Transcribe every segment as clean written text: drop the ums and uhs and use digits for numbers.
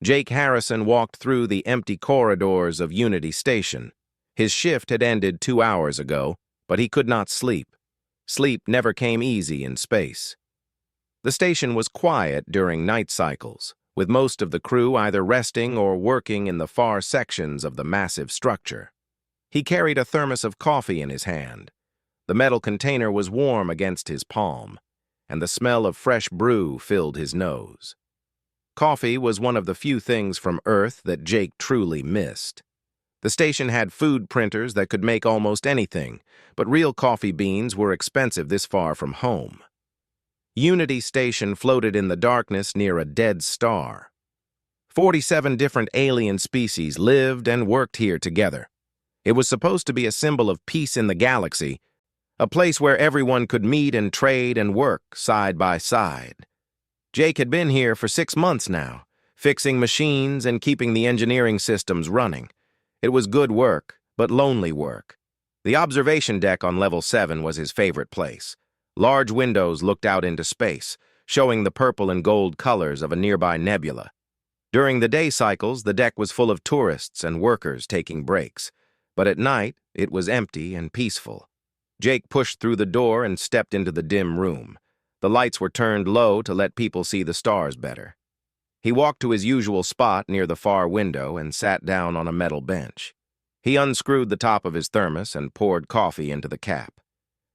Jake Harrison walked through the empty corridors of Unity Station. His shift had ended 2 hours ago, but he could not sleep. Sleep never came easy in space. The station was quiet during night cycles, with most of the crew either resting or working in the far sections of the massive structure. He carried a thermos of coffee in his hand. The metal container was warm against his palm, and the smell of fresh brew filled his nose. Coffee was one of the few things from Earth that Jake truly missed. The station had food printers that could make almost anything, but real coffee beans were expensive this far from home. Unity Station floated in the darkness near a dead star. 47 different alien species lived and worked here together. It was supposed to be a symbol of peace in the galaxy, a place where everyone could meet and trade and work side by side. Jake had been here for 6 months now, fixing machines and keeping the engineering systems running. It was good work, but lonely work. The observation deck on level 7 was his favorite place. Large windows looked out into space, showing the purple and gold colors of a nearby nebula. During the day cycles, the deck was full of tourists and workers taking breaks, but at night, it was empty and peaceful. Jake pushed through the door and stepped into the dim room. The lights were turned low to let people see the stars better. He walked to his usual spot near the far window and sat down on a metal bench. He unscrewed the top of his thermos and poured coffee into the cap.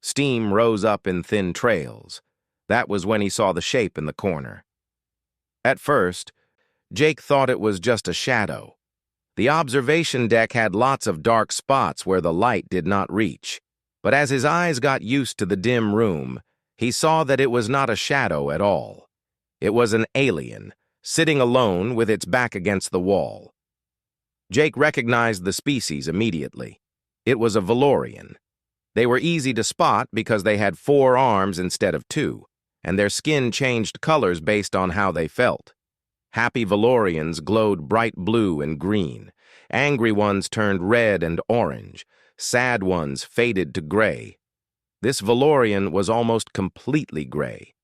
Steam rose up in thin trails. That was when he saw the shape in the corner. At first, Jake thought it was just a shadow. The observation deck had lots of dark spots where the light did not reach. But as his eyes got used to the dim room, he saw that it was not a shadow at all. It was an alien, sitting alone with its back against the wall. Jake recognized the species immediately. It was a Valorian. They were easy to spot because they had 4 arms instead of 2, and their skin changed colors based on how they felt. Happy Valorians glowed bright blue and green. Angry ones turned red and orange. Sad ones faded to gray. This Valorian was almost completely gray.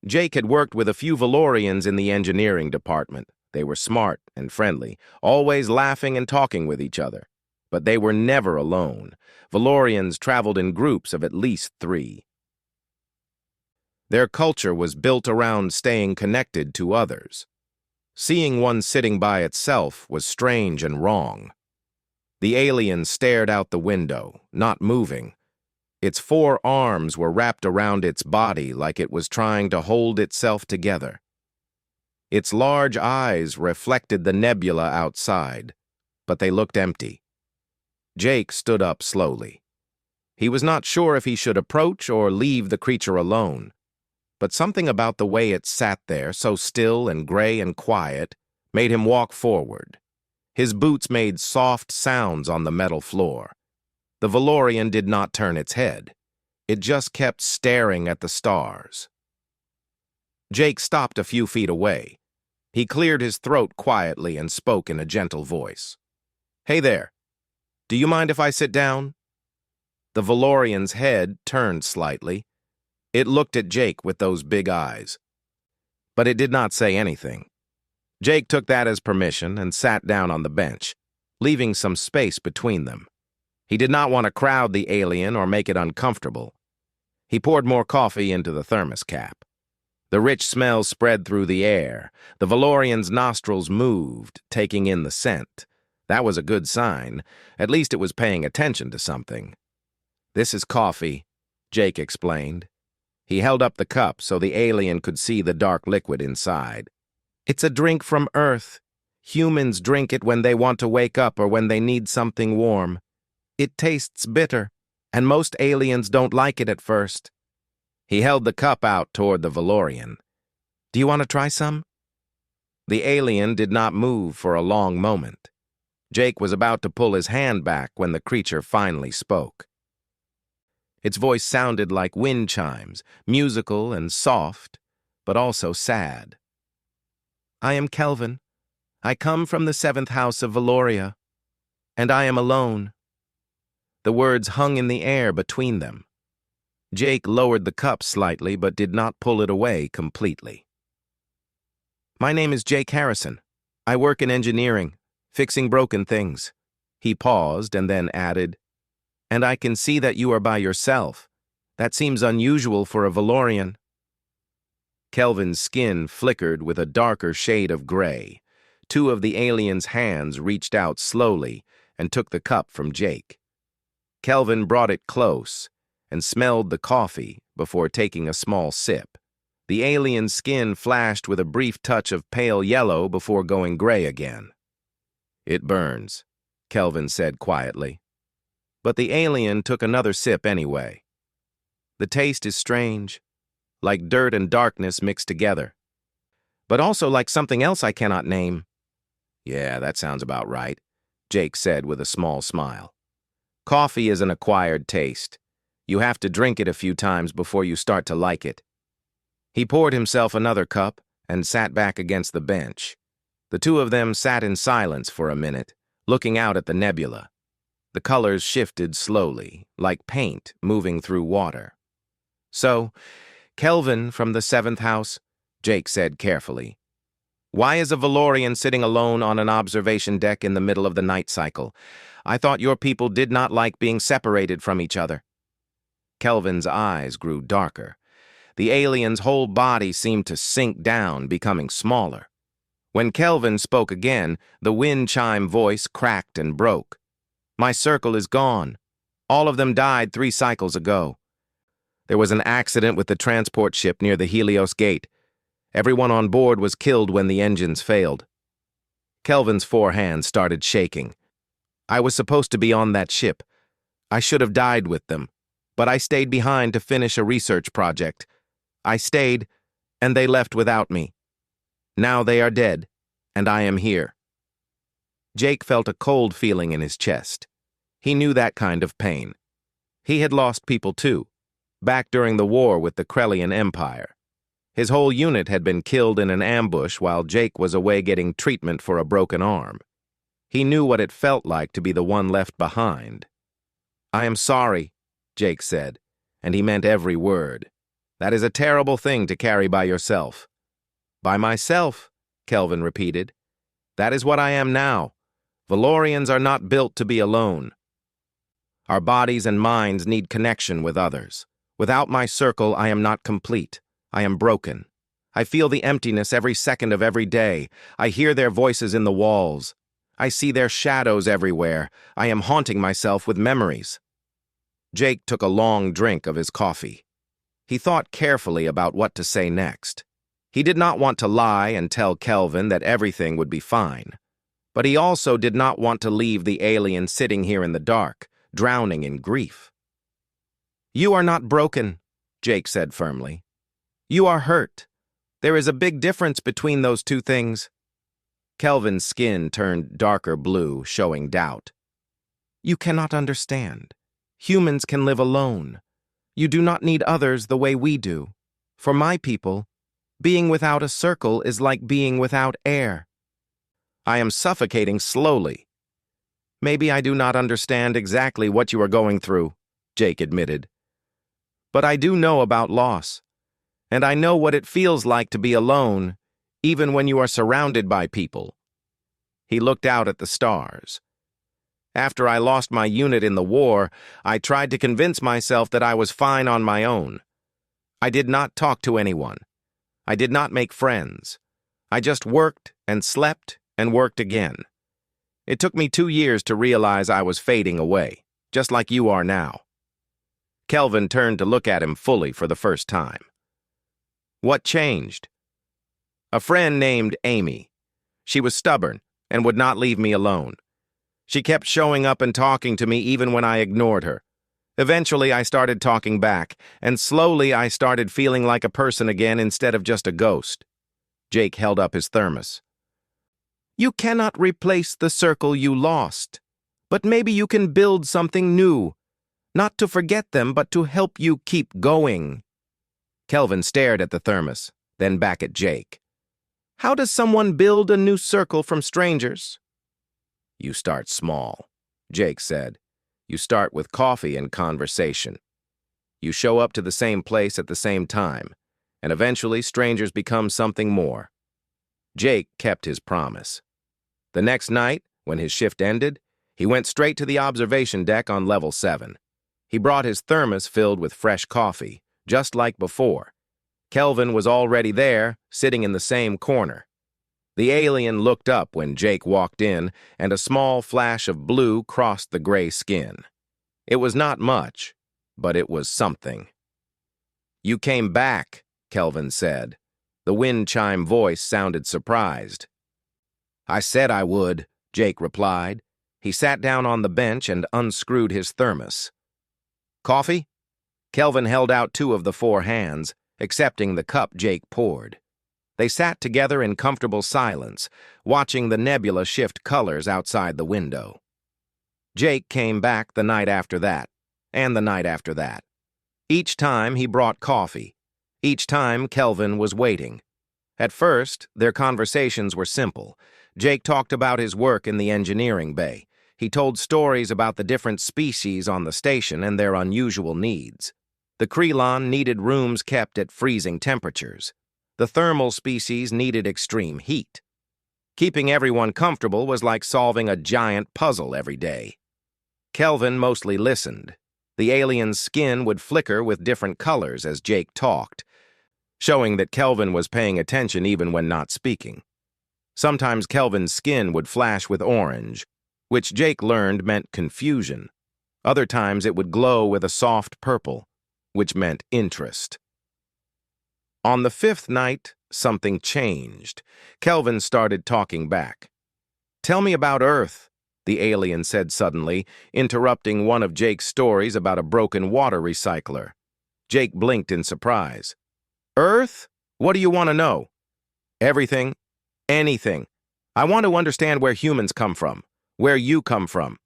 Jake had worked with a few Valorians in the engineering department. They were smart and friendly, always laughing and talking with each other. But they were never alone. Valorians traveled in groups of at least 3. Their culture was built around staying connected to others. Seeing one sitting by itself was strange and wrong. The alien stared out the window, not moving. Its 4 arms were wrapped around its body like it was trying to hold itself together. Its large eyes reflected the nebula outside, but they looked empty. Jake stood up slowly. He was not sure if he should approach or leave the creature alone, but something about the way it sat there, so still and gray and quiet, made him walk forward. His boots made soft sounds on the metal floor. The Valorian did not turn its head. It just kept staring at the stars. Jake stopped a few feet away. He cleared his throat quietly and spoke in a gentle voice. "Hey there. Do you mind if I sit down?" The Valorian's head turned slightly. It looked at Jake with those big eyes. But it did not say anything. Jake took that as permission and sat down on the bench, leaving some space between them. He did not want to crowd the alien or make it uncomfortable. He poured more coffee into the thermos cap. The rich smell spread through the air. The Valorian's nostrils moved, taking in the scent. That was a good sign. At least it was paying attention to something. "This is coffee," Jake explained. He held up the cup so the alien could see the dark liquid inside. "It's a drink from Earth. Humans drink it when they want to wake up or when they need something warm. It tastes bitter, and most aliens don't like it at first." He held the cup out toward the Valorian. "Do you want to try some?" The alien did not move for a long moment. Jake was about to pull his hand back when the creature finally spoke. Its voice sounded like wind chimes, musical and soft, but also sad. "I am Kelvin. I come from the 7th house of Valoria, and I am alone." The words hung in the air between them. Jake lowered the cup slightly but did not pull it away completely. "My name is Jake Harrison. I work in engineering, fixing broken things. He paused and then added, and I can see that you are by yourself. That seems unusual for a Valorian. Kelvin's skin flickered with a darker shade of gray. Two of the alien's hands reached out slowly and took the cup from Jake. Kelvin brought it close and smelled the coffee before taking a small sip. The alien's skin flashed with a brief touch of pale yellow before going gray again. It burns, Kelvin said quietly. But the alien took another sip anyway. The taste is strange, like dirt and darkness mixed together. But also like something else I cannot name. Yeah, that sounds about right, Jake said with a small smile. Coffee is an acquired taste. You have to drink it a few times before you start to like it. He poured himself another cup and sat back against the bench. The two of them sat in silence for a minute, looking out at the nebula. The colors shifted slowly, like paint moving through water. So, Kelvin from the seventh house, Jake said carefully. Why is a Valorian sitting alone on an observation deck in the middle of the night cycle? I thought your people did not like being separated from each other. Kelvin's eyes grew darker. The alien's whole body seemed to sink down, becoming smaller. When Kelvin spoke again, the wind chime voice cracked and broke. My circle is gone. All of them died 3 cycles ago. There was an accident with the transport ship near the Helios Gate. Everyone on board was killed when the engines failed. Kelvin's 4 hands started shaking. I was supposed to be on that ship. I should have died with them, but I stayed behind to finish a research project. I stayed, and they left without me. Now they are dead, and I am here. Jake felt a cold feeling in his chest. He knew that kind of pain. He had lost people too, back during the war with the Krellian Empire. His whole unit had been killed in an ambush while Jake was away getting treatment for a broken arm. He knew what it felt like to be the one left behind. I am sorry, Jake said, and he meant every word. That is a terrible thing to carry by yourself. By myself, Kelvin repeated. That is what I am now. Valorians are not built to be alone. Our bodies and minds need connection with others. Without my circle, I am not complete. I am broken. I feel the emptiness every second of every day. I hear their voices in the walls. I see their shadows everywhere. I am haunting myself with memories. Jake took a long drink of his coffee. He thought carefully about what to say next. He did not want to lie and tell Kelvin that everything would be fine. But he also did not want to leave the alien sitting here in the dark, drowning in grief. You are not broken, Jake said firmly. You are hurt. There is a big difference between those two things. Kelvin's skin turned darker blue, showing doubt. You cannot understand. Humans can live alone. You do not need others the way we do. For my people, being without a circle is like being without air. I am suffocating slowly. Maybe I do not understand exactly what you are going through, Jake admitted. But I do know about loss, and I know what it feels like to be alone, even when you are surrounded by people. He looked out at the stars. After I lost my unit in the war, I tried to convince myself that I was fine on my own. I did not talk to anyone. I did not make friends. I just worked and slept and worked again. It took me 2 years to realize I was fading away, just like you are now. Kelvin turned to look at him fully for the first time. What changed? A friend named Amy. She was stubborn and would not leave me alone. She kept showing up and talking to me even when I ignored her. Eventually, I started talking back, and slowly I started feeling like a person again instead of just a ghost. Jake held up his thermos. You cannot replace the circle you lost, but maybe you can build something new, not to forget them, but to help you keep going. Kelvin stared at the thermos, then back at Jake. How does someone build a new circle from strangers? You start small, Jake said. You start with coffee and conversation. You show up to the same place at the same time, and eventually strangers become something more. Jake kept his promise. The next night, when his shift ended, he went straight to the observation deck on level 7. He brought his thermos filled with fresh coffee, just like before. Kelvin was already there, sitting in the same corner. The alien looked up when Jake walked in, and a small flash of blue crossed the gray skin. It was not much, but it was something. "You came back," Kelvin said. The wind chime voice sounded surprised. "I said I would," Jake replied. He sat down on the bench and unscrewed his thermos. "Coffee?" Kelvin held out 2 of the 4 hands, accepting the cup Jake poured. They sat together in comfortable silence, watching the nebula shift colors outside the window. Jake came back the night after that, and the night after that. Each time he brought coffee. Each time Kelvin was waiting. At first, their conversations were simple. Jake talked about his work in the engineering bay. He told stories about the different species on the station and their unusual needs. The Krelon needed rooms kept at freezing temperatures. The thermal species needed extreme heat. Keeping everyone comfortable was like solving a giant puzzle every day. Kelvin mostly listened. The alien's skin would flicker with different colors as Jake talked, showing that Kelvin was paying attention even when not speaking. Sometimes Kelvin's skin would flash with orange, which Jake learned meant confusion. Other times it would glow with a soft purple, which meant interest. On the 5th night, something changed. Kelvin started talking back. "Tell me about Earth," the alien said suddenly, interrupting one of Jake's stories about a broken water recycler. Jake blinked in surprise. "Earth? What do you want to know?" "Everything. Anything. I want to understand where humans come from, where you come from."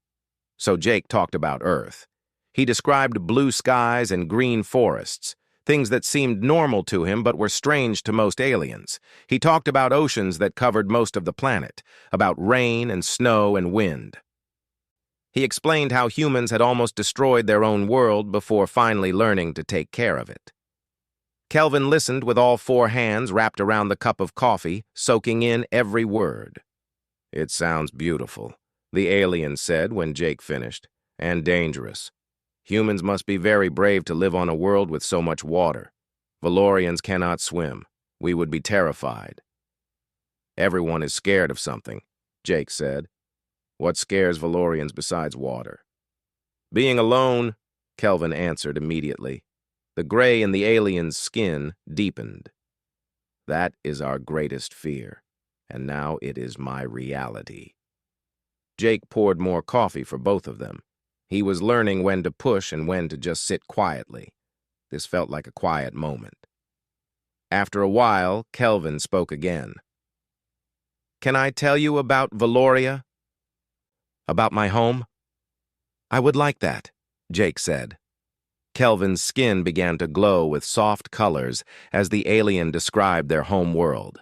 So Jake talked about Earth. He described blue skies and green forests, things that seemed normal to him but were strange to most aliens. He talked about oceans that covered most of the planet, about rain and snow and wind. He explained how humans had almost destroyed their own world before finally learning to take care of it. Kelvin listened with all 4 hands wrapped around the cup of coffee, soaking in every word. "It sounds beautiful," the alien said when Jake finished, "and dangerous. Humans must be very brave to live on a world with so much water. Valorians cannot swim. We would be terrified." "Everyone is scared of something," Jake said. "What scares Valorians besides water?" "Being alone," Kelvin answered immediately. The gray in the alien's skin deepened. "That is our greatest fear, and now it is my reality." Jake poured more coffee for both of them. He was learning when to push and when to just sit quietly. This felt like a quiet moment. After a while, Kelvin spoke again. "Can I tell you about Valoria? About my home?" "I would like that," Jake said. Kelvin's skin began to glow with soft colors as the alien described their home world.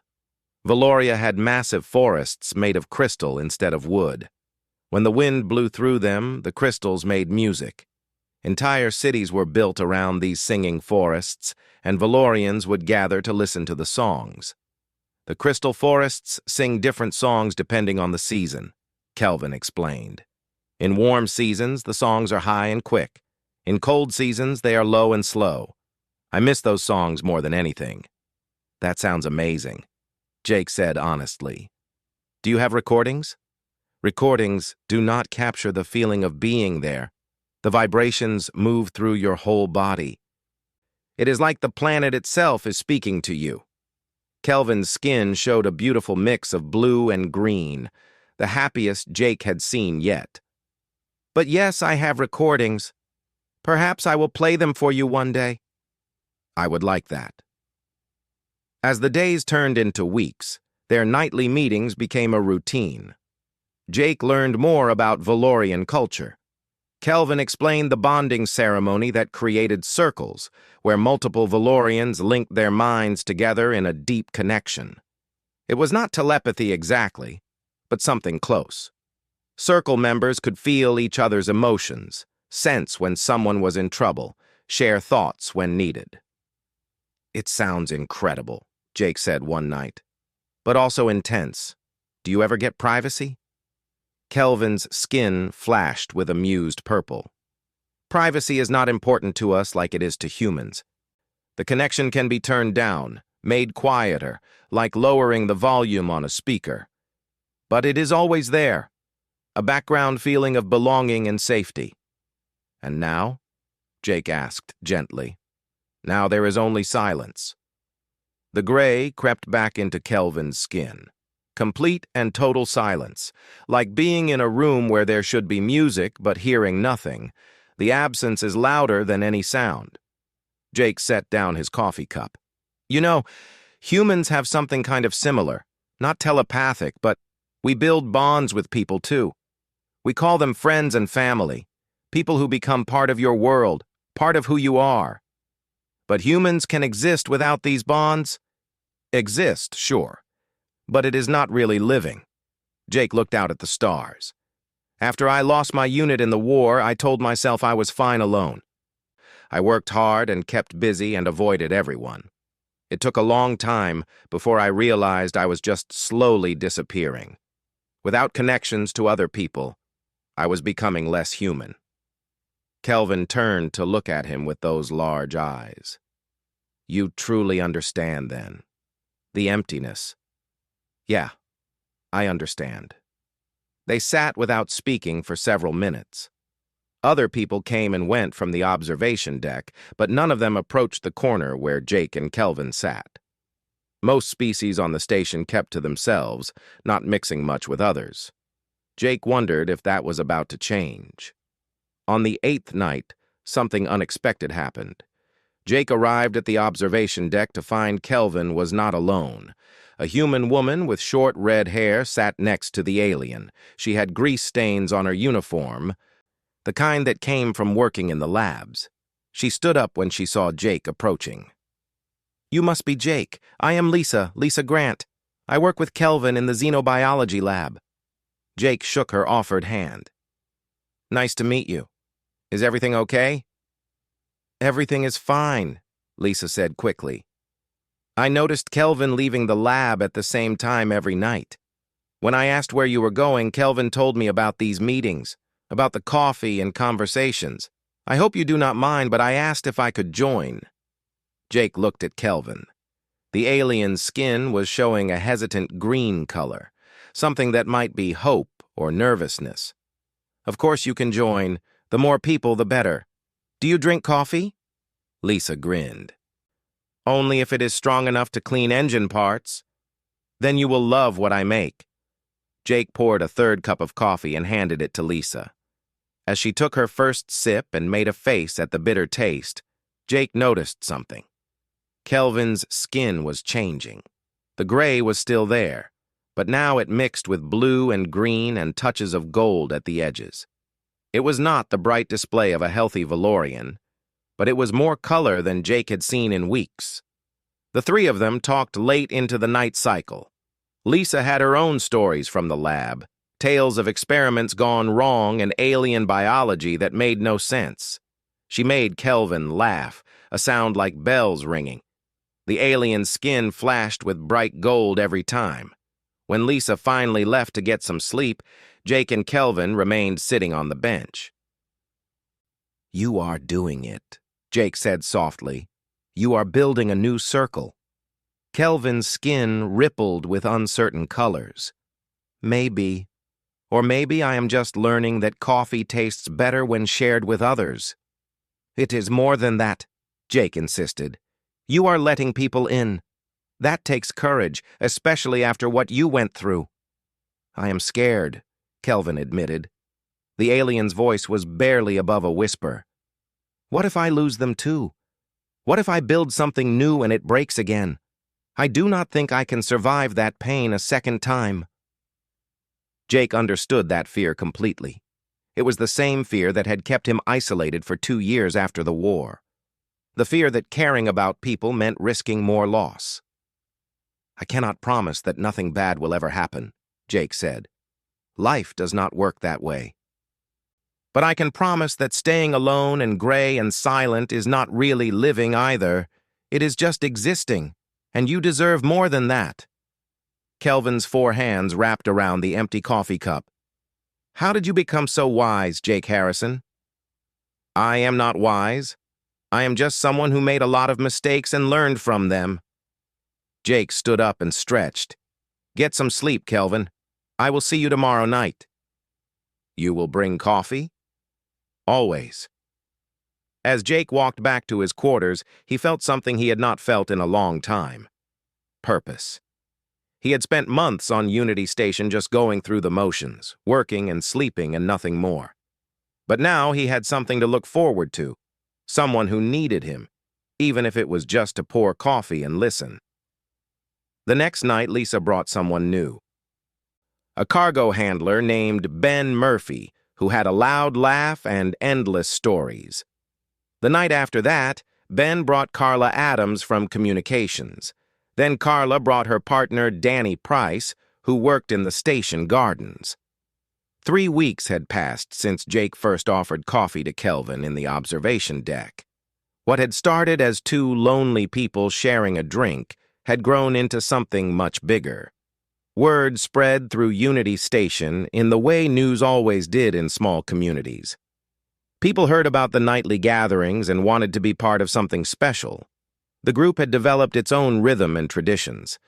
Valoria had massive forests made of crystal instead of wood. When the wind blew through them, the crystals made music. Entire cities were built around these singing forests, and Valorians would gather to listen to the songs. The crystal forests sing different songs depending on the season, Kelvin explained. In warm seasons, the songs are high and quick. In cold seasons, they are low and slow. I miss those songs more than anything. "That sounds amazing," Jake said honestly. "Do you have recordings?" "Recordings do not capture the feeling of being there. The vibrations move through your whole body. It is like the planet itself is speaking to you." Kelvin's skin showed a beautiful mix of blue and green, the happiest Jake had seen yet. "But yes, I have recordings. Perhaps I will play them for you one day." "I would like that." As the days turned into weeks, their nightly meetings became a routine. Jake learned more about Valorian culture. Kelvin explained the bonding ceremony that created circles, where multiple Valorians linked their minds together in a deep connection. It was not telepathy exactly, but something close. Circle members could feel each other's emotions, sense when someone was in trouble, share thoughts when needed. "It sounds incredible," Jake said one night, "but also intense. Do you ever get privacy? Kelvin's skin flashed with amused purple. Privacy is not important to us like it is to humans. The connection can be turned down, made quieter, like lowering the volume on a speaker. But it is always there, a background feeling of belonging and safety. And now? Jake asked gently. Now there is only silence. The gray crept back into Kelvin's skin. Complete and total silence, like being in a room where there should be music but hearing nothing. The absence is louder than any sound. Jake set down his coffee cup. You know, humans have something kind of similar, not telepathic, but we build bonds with people too. We call them friends and family, people who become part of your world, part of who you are. But humans can exist without these bonds? Exist, sure, but it is not really living. Jake looked out at the stars. After I lost my unit in the war, I told myself I was fine alone. I worked hard and kept busy and avoided everyone. It took a long time before I realized I was just slowly disappearing. Without connections to other people, I was becoming less human. Kelvin turned to look at him with those large eyes. You truly understand, then. The emptiness. Yeah, I understand. They sat without speaking for several minutes. Other people came and went from the observation deck, but none of them approached the corner where Jake and Kelvin sat. Most species on the station kept to themselves, not mixing much with others. Jake wondered if that was about to change. On the 8th night, something unexpected happened. Jake arrived at the observation deck to find Kelvin was not alone. A human woman with short red hair sat next to the alien. She had grease stains on her uniform, the kind that came from working in the labs. She stood up when she saw Jake approaching. You must be Jake. I am Lisa Grant. I work with Kelvin in the xenobiology lab. Jake shook her offered hand. Nice to meet you. Is everything okay? Everything is fine, Lisa said quickly. I noticed Kelvin leaving the lab at the same time every night. When I asked where you were going, Kelvin told me about these meetings, about the coffee and conversations. I hope you do not mind, but I asked if I could join. Jake looked at Kelvin. The alien's skin was showing a hesitant green color, something that might be hope or nervousness. Of course you can join. The more people, the better. Do you drink coffee? Lisa grinned. Only if it is strong enough to clean engine parts. Then you will love what I make. Jake poured a third cup of coffee and handed it to Lisa. As she took her first sip and made a face at the bitter taste, Jake noticed something. Kelvin's skin was changing. The gray was still there, but now it mixed with blue and green and touches of gold at the edges. It was not the bright display of a healthy Valorian, but it was more color than Jake had seen in weeks. The three of them talked late into the night cycle. Lisa had her own stories from the lab, tales of experiments gone wrong and alien biology that made no sense. She made Kelvin laugh, a sound like bells ringing. The alien's skin flashed with bright gold every time. When Lisa finally left to get some sleep, Jake and Kelvin remained sitting on the bench. You are doing it, Jake said softly. You are building a new circle. Kelvin's skin rippled with uncertain colors. Maybe, or maybe I am just learning that coffee tastes better when shared with others. It is more than that, Jake insisted. You are letting people in. That takes courage, especially after what you went through. I am scared, Kelvin admitted. The alien's voice was barely above a whisper. What if I lose them too? What if I build something new and it breaks again? I do not think I can survive that pain a second time. Jake understood that fear completely. It was the same fear that had kept him isolated for 2 years after the war. The fear that caring about people meant risking more loss. I cannot promise that nothing bad will ever happen, Jake said. Life does not work that way. But I can promise that staying alone and gray and silent is not really living either. It is just existing, and you deserve more than that. Kelvin's 4 hands wrapped around the empty coffee cup. "How did you become so wise, Jake Harrison?" "I am not wise. I am just someone who made a lot of mistakes and learned from them." Jake stood up and stretched. "Get some sleep, Kelvin. I will see you tomorrow night." "You will bring coffee?" "Always." As Jake walked back to his quarters, he felt something he had not felt in a long time. Purpose. He had spent months on Unity Station just going through the motions, working and sleeping and nothing more. But now he had something to look forward to, someone who needed him, even if it was just to pour coffee and listen. The next night, Lisa brought someone new. A cargo handler named Ben Murphy, who had a loud laugh and endless stories. The night after that, Ben brought Carla Adams from communications. Then Carla brought her partner Danny Price, who worked in the station gardens. 3 weeks had passed since Jake first offered coffee to Kelvin in the observation deck. What had started as 2 lonely people sharing a drink had grown into something much bigger. Word spread through Unity Station in the way news always did in small communities. People heard about the nightly gatherings and wanted to be part of something special. The group had developed its own rhythm and traditions.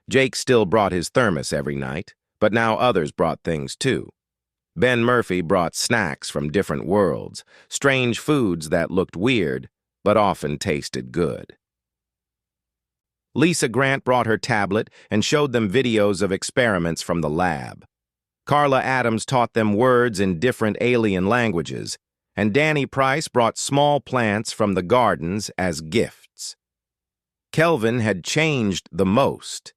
Jake still brought his thermos every night, but now others brought things too. Ben Murphy brought snacks from different worlds, strange foods that looked weird, but often tasted good. Lisa Grant brought her tablet and showed them videos of experiments from the lab. Carla Adams taught them words in different alien languages, and Danny Price brought small plants from the gardens as gifts. Kelvin had changed the most.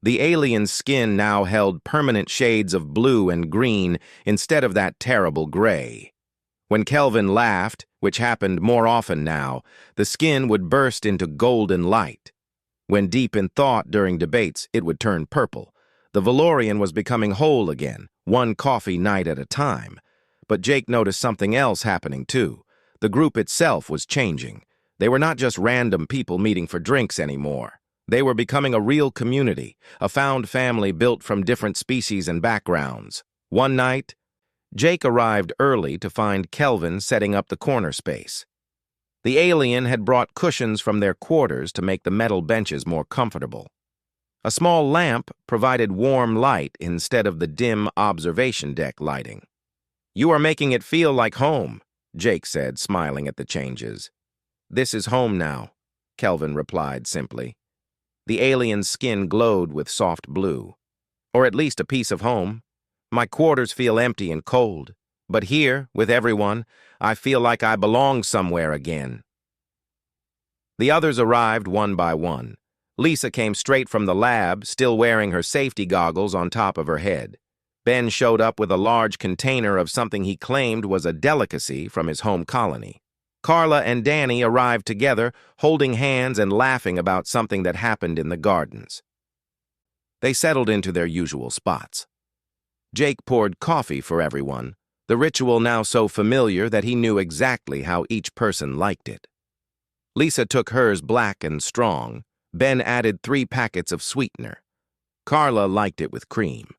The alien skin now held permanent shades of blue and green instead of that terrible gray. When Kelvin laughed, which happened more often now, the skin would burst into golden light. When deep in thought during debates, it would turn purple. The Valorian was becoming whole again, one coffee night at a time. But Jake noticed something else happening too. The group itself was changing. They were not just random people meeting for drinks anymore. They were becoming a real community, a found family built from different species and backgrounds. One night, Jake arrived early to find Kelvin setting up the corner space. The alien had brought cushions from their quarters to make the metal benches more comfortable. A small lamp provided warm light instead of the dim observation deck lighting. "You are making it feel like home," Jake said, smiling at the changes. "This is home now," Kelvin replied simply. The alien's skin glowed with soft blue. "Or at least a piece of home. My quarters feel empty and cold, but here, with everyone, I feel like I belong somewhere again." The others arrived one by one. Lisa came straight from the lab, still wearing her safety goggles on top of her head. Ben showed up with a large container of something he claimed was a delicacy from his home colony. Carla and Danny arrived together, holding hands and laughing about something that happened in the gardens. They settled into their usual spots. Jake poured coffee for everyone, the ritual now so familiar that he knew exactly how each person liked it. Lisa took hers black and strong. Ben added 3 packets of sweetener. Carla liked it with cream.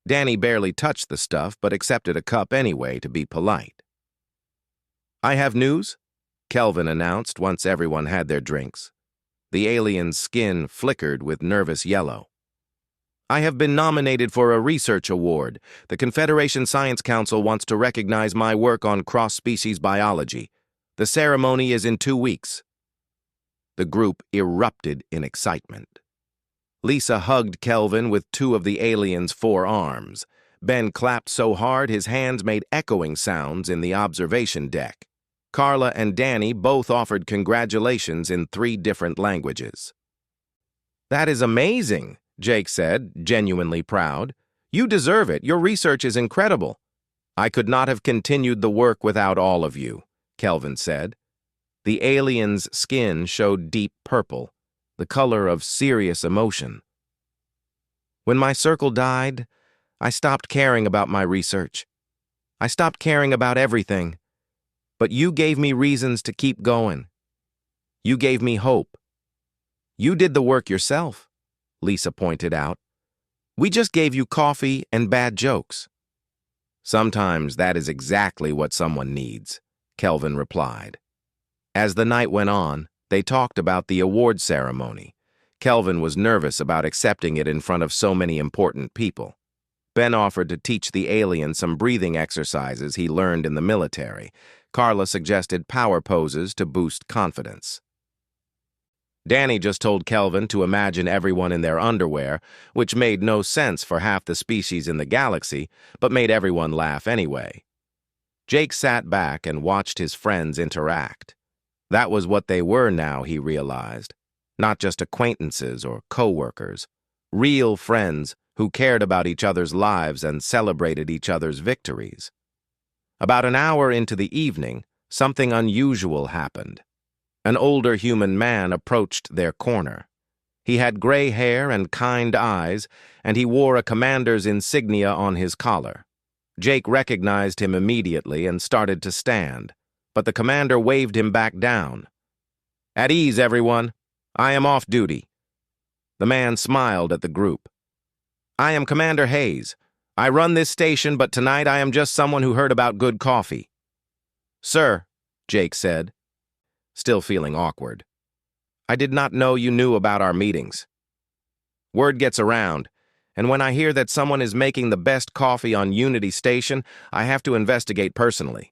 Danny barely touched the stuff but accepted a cup anyway to be polite. "I have news," Kelvin announced once everyone had their drinks. The alien's skin flickered with nervous yellow. "I have been nominated for a research award. The Confederation Science Council wants to recognize my work on cross-species biology. The ceremony is in 2 weeks. The group erupted in excitement. Lisa hugged Kelvin with 2 of the alien's 4 arms. Ben clapped so hard his hands made echoing sounds in the observation deck. Carla and Danny both offered congratulations in 3 different languages. "That is amazing," Jake said, genuinely proud. "You deserve it. Your research is incredible." "I could not have continued the work without all of you," Kelvin said. The alien's skin showed deep purple, the color of serious emotion. "When my circle died, I stopped caring about my research. I stopped caring about everything. But you gave me reasons to keep going. You gave me hope. You did the work yourself," Lisa pointed out. We just gave you coffee and bad jokes. Sometimes that is exactly what someone needs, Kelvin replied. As the night went on, they talked about the award ceremony. Kelvin was nervous about accepting it in front of so many important people. Ben offered to teach the alien some breathing exercises he learned in the military. Carla suggested power poses to boost confidence. Danny just told Kelvin to imagine everyone in their underwear, which made no sense for half the species in the galaxy, but made everyone laugh anyway. Jake sat back and watched his friends interact. That was what they were now, he realized. Not just acquaintances or co-workers. Real friends who cared about each other's lives and celebrated each other's victories. About an hour into the evening, something unusual happened. An older human man approached their corner. He had gray hair and kind eyes, and he wore a commander's insignia on his collar. Jake recognized him immediately and started to stand, but the commander waved him back down. "At ease, everyone. I am off duty." The man smiled at the group. "I am Commander Hayes. I run this station, but tonight I am just someone who heard about good coffee." "Sir," Jake said, still feeling awkward, "I did not know you knew about our meetings. Word gets around, and when I hear that someone is making the best coffee on Unity Station, I have to investigate personally."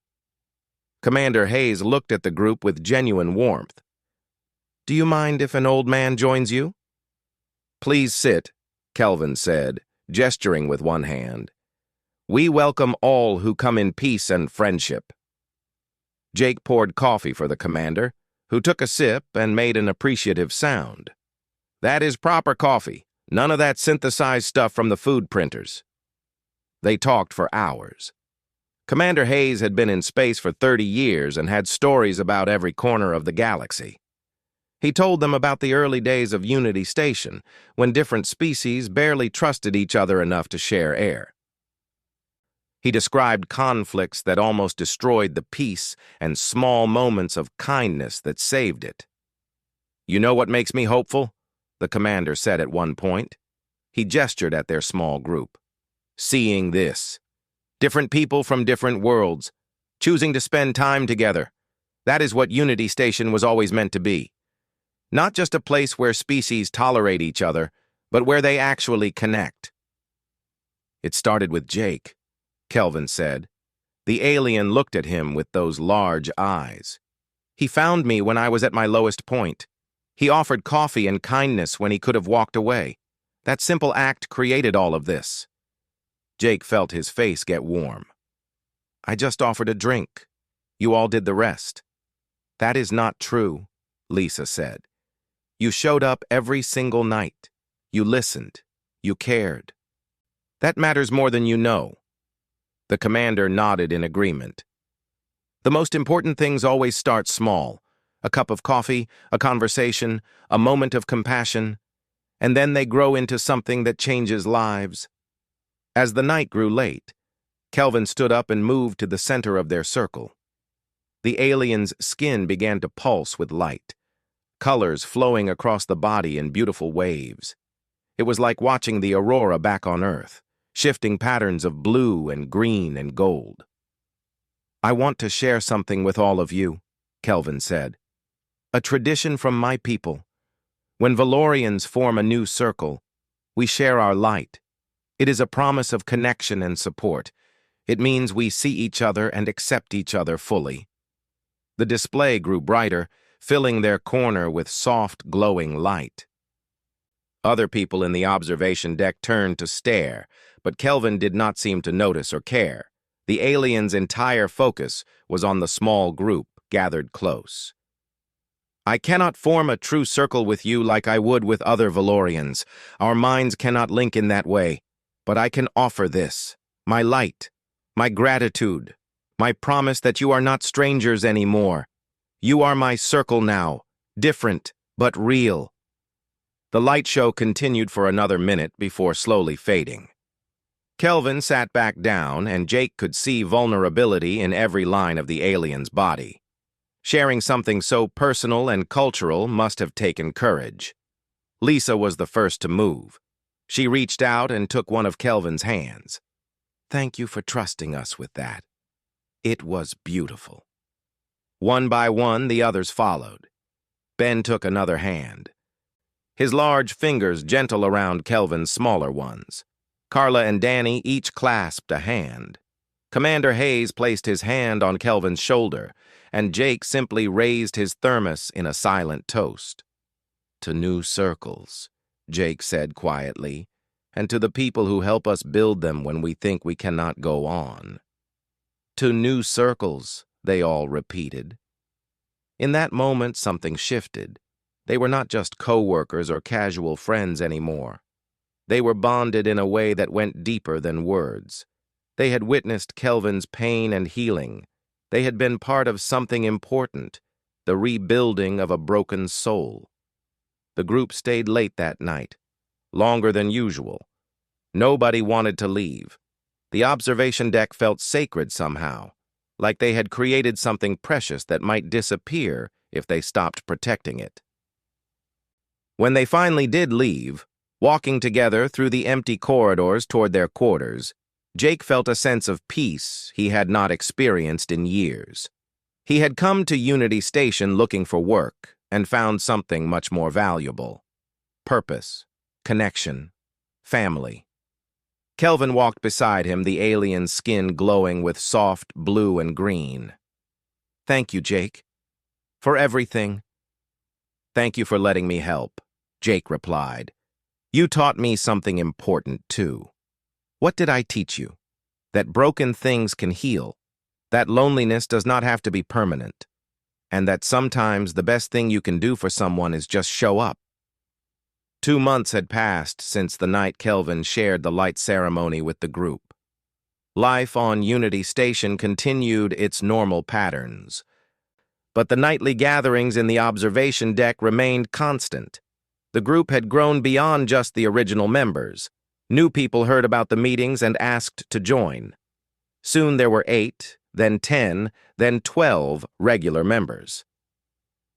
Commander Hayes looked at the group with genuine warmth. "Do you mind if an old man joins you?" "Please sit," Kelvin said, gesturing with one hand. "We welcome all who come in peace and friendship." Jake poured coffee for the commander, who took a sip and made an appreciative sound. "That is proper coffee, none of that synthesized stuff from the food printers." They talked for hours. Commander Hayes had been in space for 30 years and had stories about every corner of the galaxy. He told them about the early days of Unity Station, when different species barely trusted each other enough to share air. He described conflicts that almost destroyed the peace and small moments of kindness that saved it. "You know what makes me hopeful?" the commander said at one point. He gestured at their small group. "Seeing this. Different people from different worlds, choosing to spend time together. That is what Unity Station was always meant to be. Not just a place where species tolerate each other, but where they actually connect." "It started with Jake," Kelvin said. The alien looked at him with those large eyes. "He found me when I was at my lowest point. He offered coffee and kindness when he could have walked away. That simple act created all of this." Jake felt his face get warm. "I just offered a drink. You all did the rest." "That is not true," Lisa said. "You showed up every single night. You listened. You cared. That matters more than you know." The commander nodded in agreement. "The most important things always start small. A cup of coffee, a conversation, a moment of compassion, and then they grow into something that changes lives." As the night grew late, Kelvin stood up and moved to the center of their circle. The alien's skin began to pulse with light, colors flowing across the body in beautiful waves. It was like watching the aurora back on Earth, shifting patterns of blue and green and gold. "I want to share something with all of you," Kelvin said. "A tradition from my people. When Valorians form a new circle, we share our light. It is a promise of connection and support. It means we see each other and accept each other fully." The display grew brighter, filling their corner with soft, glowing light. Other people in the observation deck turned to stare, but Kelvin did not seem to notice or care. The alien's entire focus was on the small group gathered close. "I cannot form a true circle with you like I would with other Valorians. Our minds cannot link in that way. But I can offer this, my light, my gratitude, my promise that you are not strangers anymore. You are my circle now, different but real." The light show continued for another minute before slowly fading. Kelvin sat back down, and Jake could see vulnerability in every line of the alien's body. Sharing something so personal and cultural must have taken courage. Lisa was the first to move. She reached out and took one of Kelvin's hands. "Thank you for trusting us with that. It was beautiful." One by one, the others followed. Ben took another hand, his large fingers gentle around Kelvin's smaller ones. Carla and Danny each clasped a hand. Commander Hayes placed his hand on Kelvin's shoulder, and Jake simply raised his thermos in a silent toast. "To new circles," Jake said quietly, "and to the people who help us build them when we think we cannot go on." "To new circles," they all repeated. In that moment, something shifted. They were not just co-workers or casual friends anymore. They were bonded in a way that went deeper than words. They had witnessed Kelvin's pain and healing. They had been part of something important, the rebuilding of a broken soul. The group stayed late that night, longer than usual. Nobody wanted to leave. The observation deck felt sacred somehow, like they had created something precious that might disappear if they stopped protecting it. When they finally did leave, walking together through the empty corridors toward their quarters, Jake felt a sense of peace he had not experienced in years. He had come to Unity Station looking for work and found something much more valuable: purpose, connection, family. Kelvin walked beside him, the alien skin glowing with soft blue and green. "Thank you, Jake. For everything." "Thank you for letting me help," Jake replied. "You taught me something important, too." "What did I teach you?" "That broken things can heal, that loneliness does not have to be permanent, and that sometimes the best thing you can do for someone is just show up." 2 months had passed since the night Kelvin shared the light ceremony with the group. Life on Unity Station continued its normal patterns, but the nightly gatherings in the observation deck remained constant. The group had grown beyond just the original members. New people heard about the meetings and asked to join. Soon there were 8, then 10, then 12 regular members.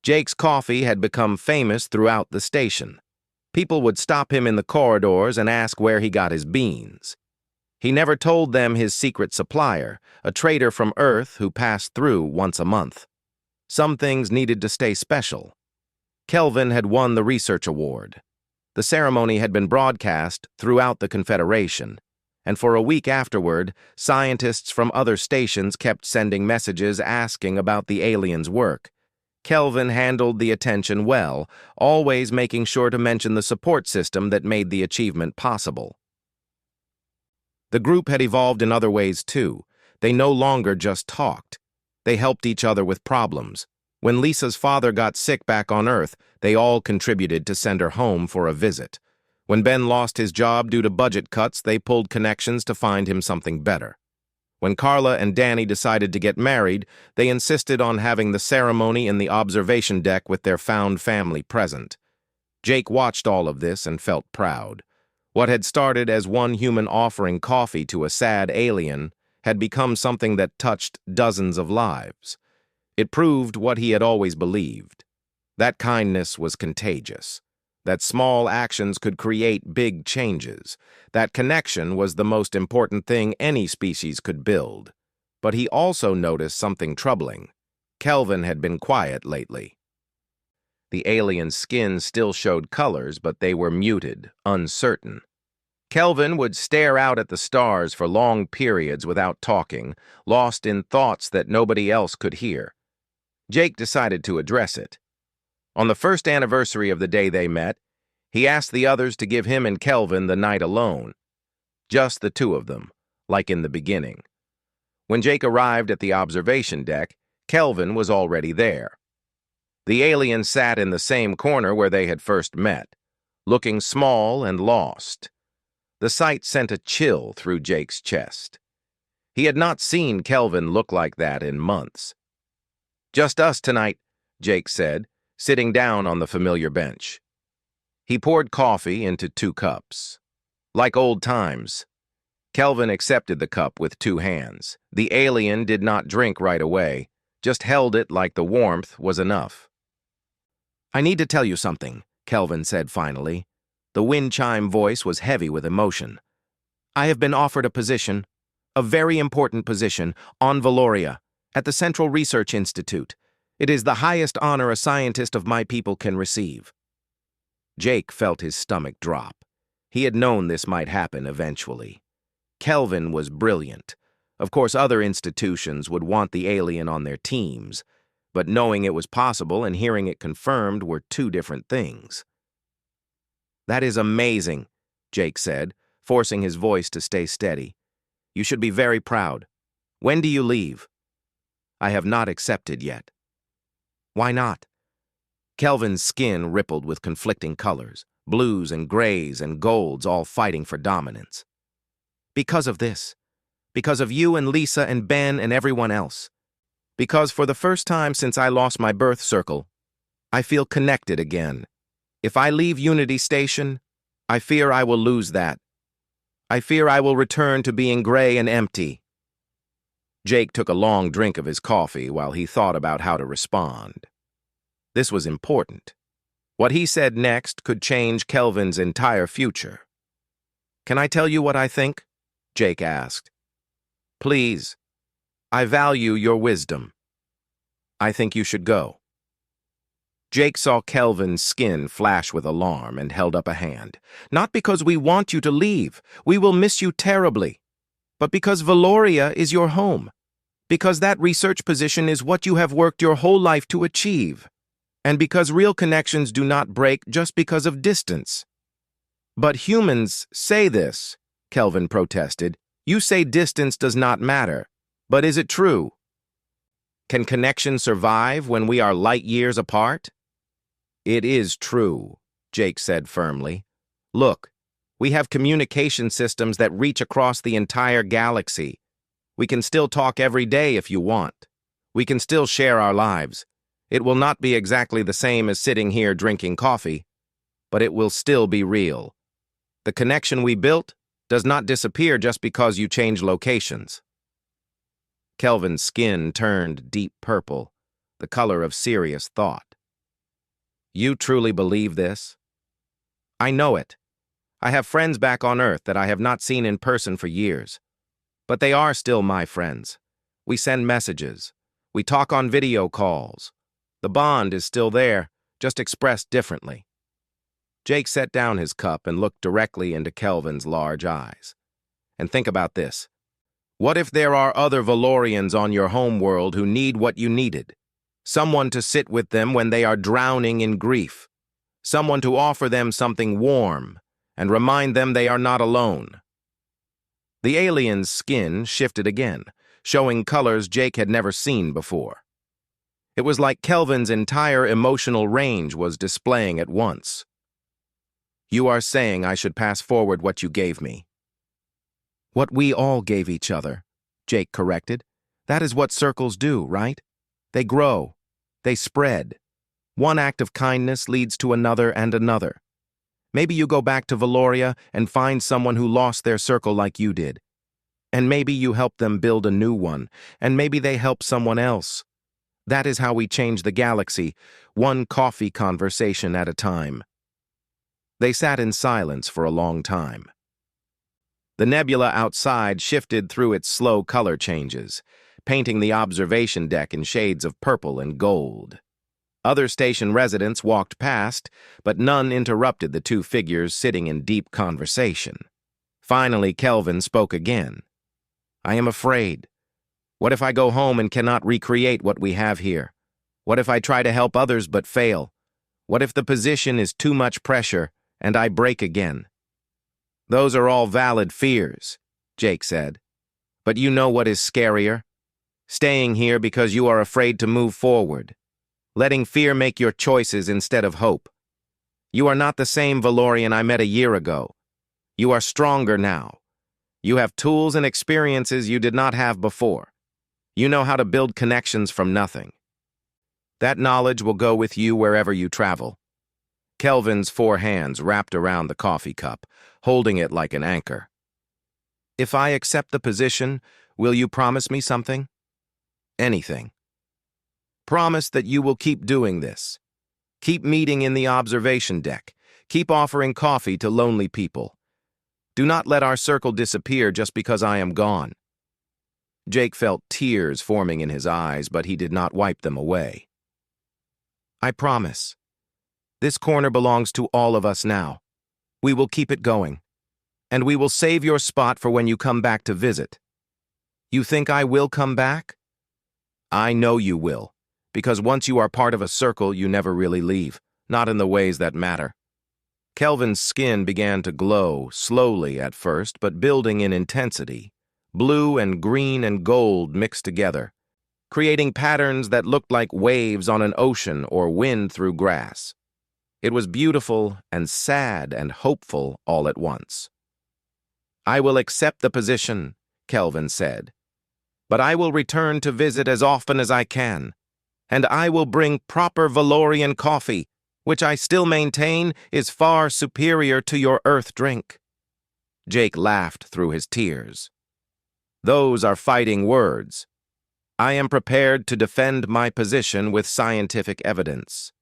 Jake's coffee had become famous throughout the station. People would stop him in the corridors and ask where he got his beans. He never told them his secret supplier, a trader from Earth who passed through once a month. Some things needed to stay special. Kelvin had won the research award. The ceremony had been broadcast throughout the Confederation, and for a week afterward, scientists from other stations kept sending messages asking about the aliens' work. Kelvin handled the attention well, always making sure to mention the support system that made the achievement possible. The group had evolved in other ways, too. They no longer just talked. They helped each other with problems. When Lisa's father got sick back on Earth, they all contributed to send her home for a visit. When Ben lost his job due to budget cuts, they pulled connections to find him something better. When Carla and Danny decided to get married, they insisted on having the ceremony in the observation deck with their found family present. Jake watched all of this and felt proud. What had started as one human offering coffee to a sad alien had become something that touched dozens of lives. It proved what he had always believed. That kindness was contagious. That small actions could create big changes. That connection was the most important thing any species could build. But he also noticed something troubling. Kelvin had been quiet lately. The alien's skin still showed colors, but they were muted, uncertain. Kelvin would stare out at the stars for long periods without talking, lost in thoughts that nobody else could hear. Jake decided to address it. On the first anniversary of the day they met, he asked the others to give him and Kelvin the night alone. Just the two of them, like in the beginning. When Jake arrived at the observation deck, Kelvin was already there. The alien sat in the same corner where they had first met, looking small and lost. The sight sent a chill through Jake's chest. He had not seen Kelvin look like that in months. "Just us tonight," Jake said, sitting down on the familiar bench. He poured coffee into 2 cups. Like old times. Kelvin accepted the cup with 2 hands. The alien did not drink right away, just held it like the warmth was enough. "I need to tell you something," Kelvin said finally. The wind chime voice was heavy with emotion. "I have been offered a position, a very important position, on Valoria, at the Central Research Institute. It is the highest honor a scientist of my people can receive." Jake felt his stomach drop. He had known this might happen eventually. Kelvin was brilliant. Of course, other institutions would want the alien on their teams, but knowing it was possible and hearing it confirmed were two different things. "That is amazing," Jake said, forcing his voice to stay steady. "You should be very proud. When do you leave?" "I have not accepted yet." "Why not?" Kelvin's skin rippled with conflicting colors, blues and grays and golds all fighting for dominance. "Because of this. Because of you and Lisa and Ben and everyone else. Because for the first time since I lost my birth circle, I feel connected again. If I leave Unity Station, I fear I will lose that. I fear I will return to being gray and empty." Jake took a long drink of his coffee while he thought about how to respond. This was important. What he said next could change Kelvin's entire future. "Can I tell you what I think?" Jake asked. "Please. I value your wisdom. I think you should go." Jake saw Kelvin's skin flash with alarm and held up a hand. "Not because we want you to leave. We will miss you terribly. But because Valoria is your home. Because that research position is what you have worked your whole life to achieve. And because real connections do not break just because of distance." "But humans say this," Kelvin protested. "You say distance does not matter. But is it true? Can connection survive when we are light years apart?" "It is true," Jake said firmly. "Look, we have communication systems that reach across the entire galaxy. We can still talk every day if you want. We can still share our lives. It will not be exactly the same as sitting here drinking coffee, but it will still be real. The connection we built does not disappear just because you change locations." Kelvin's skin turned deep purple, the color of serious thought. "You truly believe this?" "I know it. I have friends back on Earth that I have not seen in person for years. But they are still my friends. We send messages. We talk on video calls. The bond is still there, just expressed differently." Jake set down his cup and looked directly into Kelvin's large eyes. "And think about this. What if there are other Valorians on your homeworld who need what you needed? Someone to sit with them when they are drowning in grief. Someone to offer them something warm and remind them they are not alone." The alien's skin shifted again, showing colors Jake had never seen before. It was like Kelvin's entire emotional range was displaying at once. "You are saying I should pass forward what you gave me." "What we all gave each other," Jake corrected. "That is what circles do, right? They grow. They spread. One act of kindness leads to another and another. Maybe you go back to Valoria and find someone who lost their circle like you did. And maybe you help them build a new one, and maybe they help someone else. That is how we change the galaxy, one coffee conversation at a time." They sat in silence for a long time. The nebula outside shifted through its slow color changes, painting the observation deck in shades of purple and gold. Other station residents walked past, but none interrupted the two figures sitting in deep conversation. Finally, Kelvin spoke again. "I am afraid. What if I go home and cannot recreate what we have here? What if I try to help others but fail? What if the position is too much pressure and I break again?" "Those are all valid fears," Jake said. "But you know what is scarier? Staying here because you are afraid to move forward. Letting fear make your choices instead of hope. You are not the same Valorian I met a year ago. You are stronger now. You have tools and experiences you did not have before. You know how to build connections from nothing. That knowledge will go with you wherever you travel." Kelvin's 4 hands wrapped around the coffee cup, holding it like an anchor. "If I accept the position, will you promise me something?" "Anything." "Promise that you will keep doing this. Keep meeting in the observation deck. Keep offering coffee to lonely people. Do not let our circle disappear just because I am gone." Jake felt tears forming in his eyes, but he did not wipe them away. "I promise. This corner belongs to all of us now. We will keep it going. And we will save your spot for when you come back to visit. You think I will come back? I know you will, because once you are part of a circle, you never really leave, not in the ways that matter." Kelvin's skin began to glow, slowly at first, but building in intensity. Blue and green and gold mixed together, creating patterns that looked like waves on an ocean or wind through grass. It was beautiful and sad and hopeful all at once. "I will accept the position," Kelvin said, "but I will return to visit as often as I can, and I will bring proper Valorian coffee, which I still maintain is far superior to your Earth drink." Jake laughed through his tears. "Those are fighting words. I am prepared to defend my position with scientific evidence."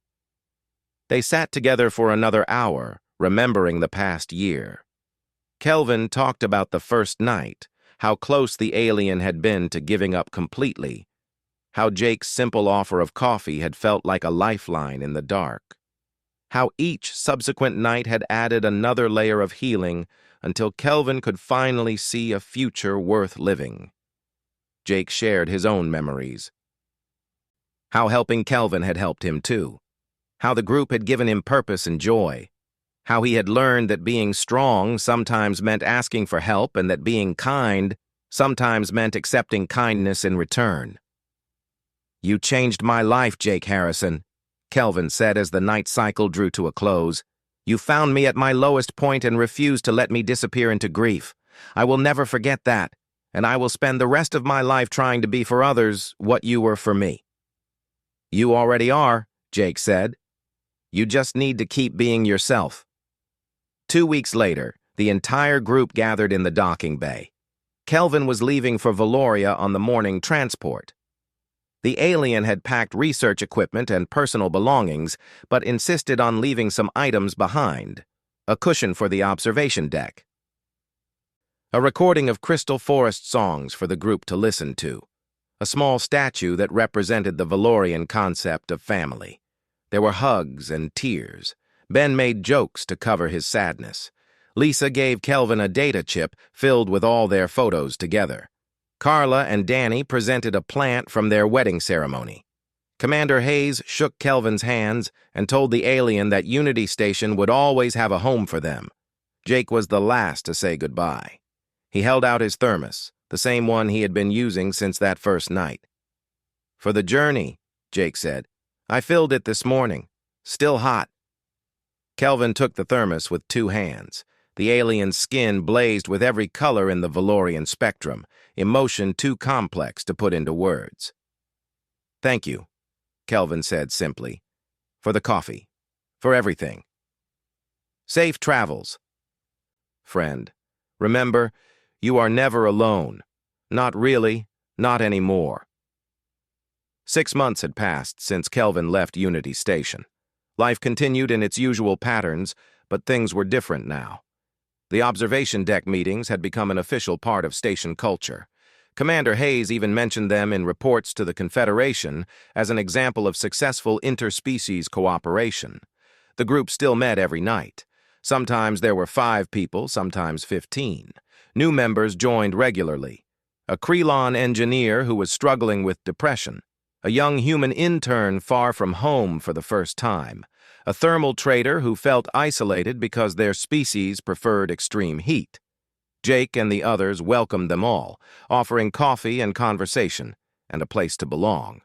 They sat together for another hour, remembering the past year. Kelvin talked about the first night, how close the alien had been to giving up completely, how Jake's simple offer of coffee had felt like a lifeline in the dark, how each subsequent night had added another layer of healing until Kelvin could finally see a future worth living. Jake shared his own memories. How helping Kelvin had helped him too. How the group had given him purpose and joy. How he had learned that being strong sometimes meant asking for help and that being kind sometimes meant accepting kindness in return. "You changed my life, Jake Harrison," Kelvin said as the night cycle drew to a close. "You found me at my lowest point and refused to let me disappear into grief. I will never forget that, and I will spend the rest of my life trying to be for others what you were for me." "You already are," Jake said. "You just need to keep being yourself." 2 weeks later, the entire group gathered in the docking bay. Kelvin was leaving for Valoria on the morning transport. The alien had packed research equipment and personal belongings, but insisted on leaving some items behind: a cushion for the observation deck, a recording of Crystal Forest songs for the group to listen to, a small statue that represented the Valorian concept of family. There were hugs and tears. Ben made jokes to cover his sadness. Lisa gave Kelvin a data chip filled with all their photos together. Carla and Danny presented a plant from their wedding ceremony. Commander Hayes shook Kelvin's hands and told the alien that Unity Station would always have a home for them. Jake was the last to say goodbye. He held out his thermos, the same one he had been using since that first night. "For the journey," Jake said. "I filled it this morning. Still hot." Kelvin took the thermos with 2 hands. The alien's skin blazed with every color in the Valorian spectrum, emotion too complex to put into words. "Thank you," Kelvin said simply. "For the coffee. For everything. Safe travels. Friend, remember, you are never alone. Not really, not anymore." 6 months had passed since Kelvin left Unity Station. Life continued in its usual patterns, but things were different now. The observation deck meetings had become an official part of station culture. Commander Hayes even mentioned them in reports to the Confederation as an example of successful interspecies cooperation. The group still met every night. Sometimes there were 5 people, sometimes 15. New members joined regularly. A Krelon engineer who was struggling with depression. A young human intern far from home for the first time. A thermal trader who felt isolated because their species preferred extreme heat. Jake and the others welcomed them all, offering coffee and conversation, and a place to belong.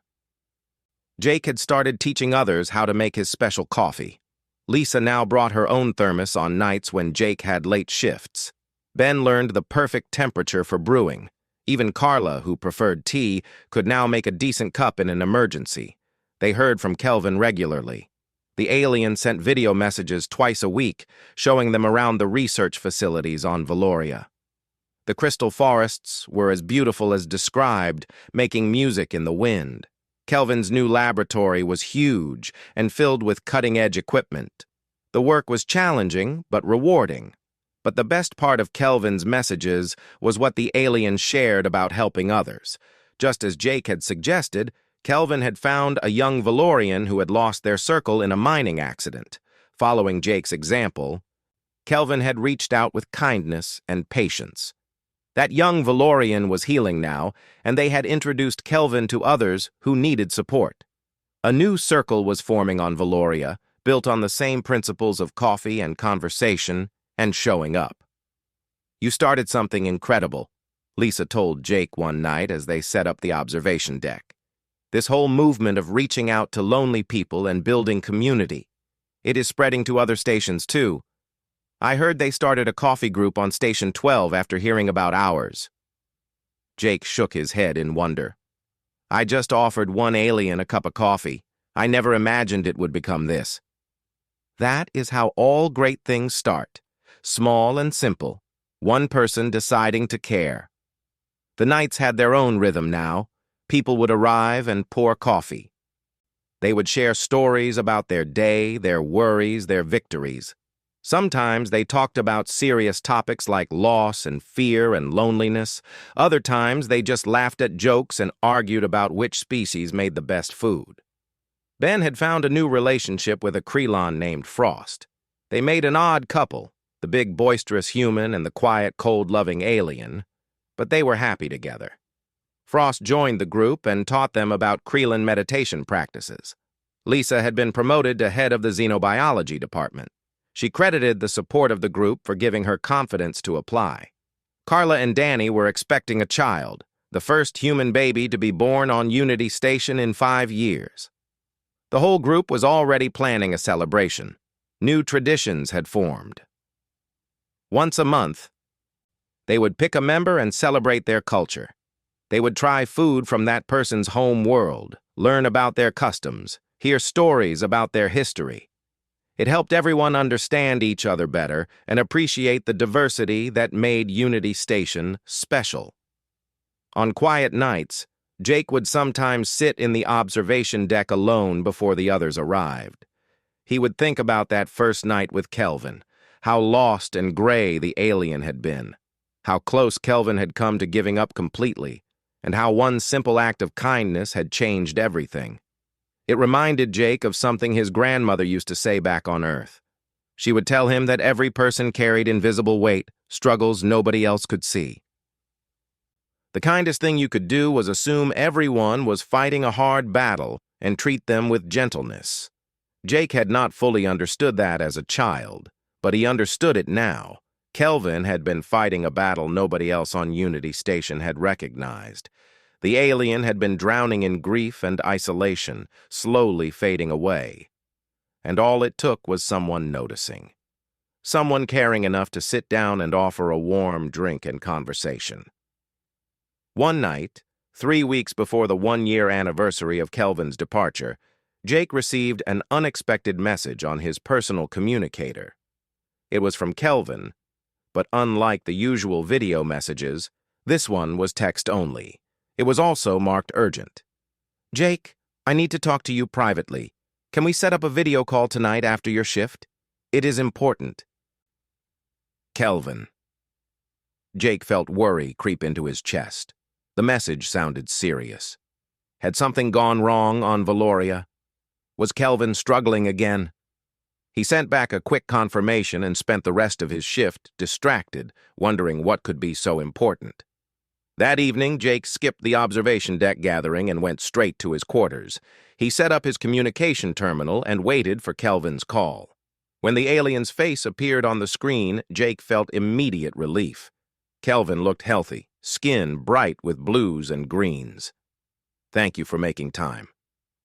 Jake had started teaching others how to make his special coffee. Lisa now brought her own thermos on nights when Jake had late shifts. Ben learned the perfect temperature for brewing. Even Carla, who preferred tea, could now make a decent cup in an emergency. They heard from Kelvin regularly. The alien sent video messages twice a week, showing them around the research facilities on Valoria. The crystal forests were as beautiful as described, making music in the wind. Kelvin's new laboratory was huge and filled with cutting-edge equipment. The work was challenging, but rewarding. But the best part of Kelvin's messages was what the alien shared about helping others. Just as Jake had suggested, Kelvin had found a young Valorian who had lost their circle in a mining accident. Following Jake's example, Kelvin had reached out with kindness and patience. That young Valorian was healing now, and they had introduced Kelvin to others who needed support. A new circle was forming on Valoria, built on the same principles of coffee and conversation and showing up. "You started something incredible," Lisa told Jake one night as they set up the observation deck. "This whole movement of reaching out to lonely people and building community. It is spreading to other stations too. I heard they started a coffee group on Station 12 after hearing about ours." Jake shook his head in wonder. "I just offered one alien a cup of coffee. I never imagined it would become this." That is how all great things start. Small and simple. One person deciding to care. The nights had their own rhythm now. People would arrive and pour coffee. They would share stories about their day, their worries, their victories. Sometimes they talked about serious topics like loss and fear and loneliness. Other times they just laughed at jokes and argued about which species made the best food. Ben had found a new relationship with a Krelon named Frost. They made an odd couple, the big boisterous human and the quiet, cold-loving alien, but they were happy together. Frost joined the group and taught them about Krelon meditation practices. Lisa had been promoted to head of the xenobiology department. She credited the support of the group for giving her confidence to apply. Carla and Danny were expecting a child, the first human baby to be born on Unity Station in 5 years. The whole group was already planning a celebration. New traditions had formed. Once a month, they would pick a member and celebrate their culture. They would try food from that person's home world, learn about their customs, hear stories about their history. It helped everyone understand each other better and appreciate the diversity that made Unity Station special. On quiet nights, Jake would sometimes sit in the observation deck alone before the others arrived. He would think about that first night with Kelvin, how lost and gray the alien had been, how close Kelvin had come to giving up completely, and how one simple act of kindness had changed everything. It reminded Jake of something his grandmother used to say back on Earth. She would tell him that every person carried invisible weight, struggles nobody else could see. The kindest thing you could do was assume everyone was fighting a hard battle and treat them with gentleness. Jake had not fully understood that as a child, but he understood it now. Kelvin had been fighting a battle nobody else on Unity Station had recognized. The alien had been drowning in grief and isolation, slowly fading away. And all it took was someone noticing. Someone caring enough to sit down and offer a warm drink and conversation. One night, 3 weeks before the 1-year anniversary of Kelvin's departure, Jake received an unexpected message on his personal communicator. It was from Kelvin, but unlike the usual video messages, this one was text only. It was also marked urgent. "Jake, I need to talk to you privately. Can we set up a video call tonight after your shift? It is important. Kelvin." Jake felt worry creep into his chest. The message sounded serious. Had something gone wrong on Valoria? Was Kelvin struggling again? He sent back a quick confirmation and spent the rest of his shift distracted, wondering what could be so important. That evening, Jake skipped the observation deck gathering and went straight to his quarters. He set up his communication terminal and waited for Kelvin's call. When the alien's face appeared on the screen, Jake felt immediate relief. Kelvin looked healthy, skin bright with blues and greens. "Thank you for making time,"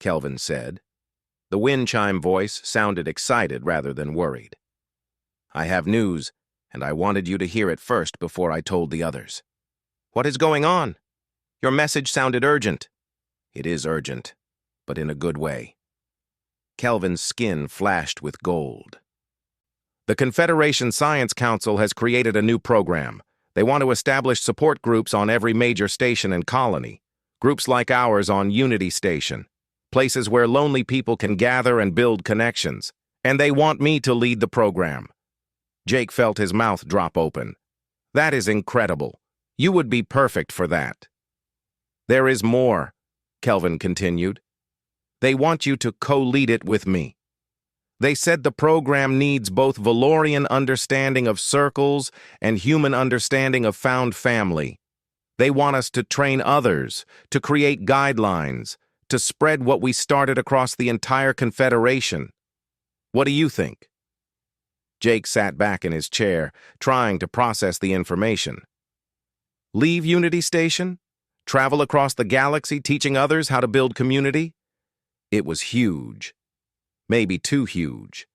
Kelvin said. The wind chime voice sounded excited rather than worried. "I have news, and I wanted you to hear it first before I told the others." "What is going on? Your message sounded urgent." "It is urgent, but in a good way." Kelvin's skin flashed with gold. "The Confederation Science Council has created a new program. They want to establish support groups on every major station and colony. Groups like ours on Unity Station. Places where lonely people can gather and build connections. And they want me to lead the program. Jake felt his mouth drop open. That is incredible. You would be perfect for that. There is more, Kelvin continued. They want you to co-lead it with me. They said the program needs both Valorian understanding of circles and human understanding of found family. They want us to train others, to create guidelines, to spread what we started across the entire Confederation. What do you think? Jake sat back in his chair, trying to process the information. Leave Unity Station? Travel across the galaxy teaching others how to build community? It was huge. Maybe too huge.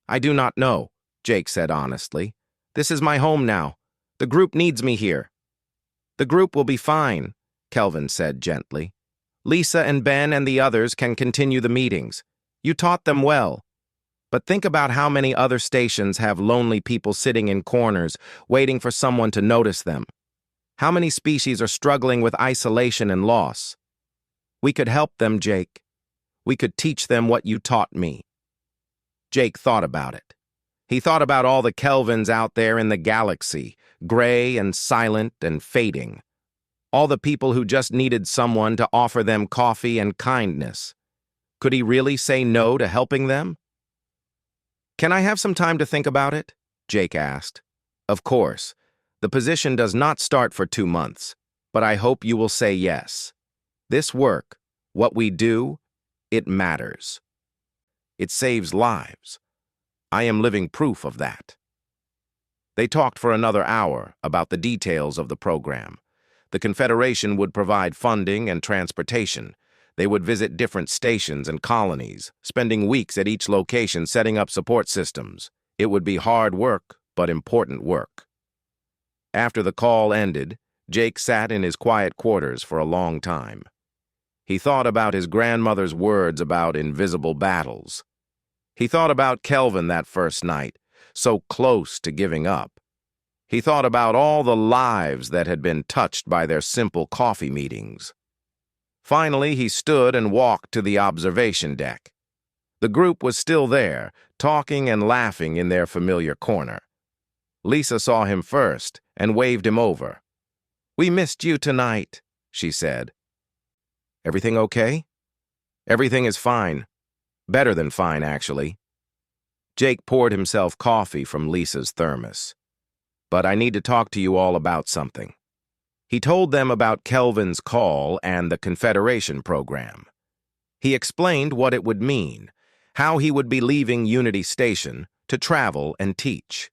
I do not know, Jake said honestly. This is my home now. The group needs me here. The group will be fine, Kelvin said gently. Lisa and Ben and the others can continue the meetings. You taught them well. But think about how many other stations have lonely people sitting in corners, waiting for someone to notice them. How many species are struggling with isolation and loss? We could help them, Jake. We could teach them what you taught me. Jake thought about it. He thought about all the Kelvins out there in the galaxy, gray and silent and fading. All the people who just needed someone to offer them coffee and kindness. Could he really say no to helping them? Can I have some time to think about it? Jake asked. Of course. The position does not start for 2 months, but I hope you will say yes. This work, what we do, it matters. It saves lives. I am living proof of that. They talked for another hour about the details of the program. The Confederation would provide funding and transportation. They would visit different stations and colonies, spending weeks at each location setting up support systems. It would be hard work, but important work. After the call ended, Jake sat in his quiet quarters for a long time. He thought about his grandmother's words about invisible battles. He thought about Kelvin that first night, so close to giving up. He thought about all the lives that had been touched by their simple coffee meetings. Finally, he stood and walked to the observation deck. The group was still there, talking and laughing in their familiar corner. Lisa saw him first and waved him over. "We missed you tonight," she said. "Everything okay?" "Everything is fine. Better than fine, actually." Jake poured himself coffee from Lisa's thermos. "But I need to talk to you all about something." He told them about Kelvin's call and the Confederation program. He explained what it would mean, how he would be leaving Unity Station to travel and teach.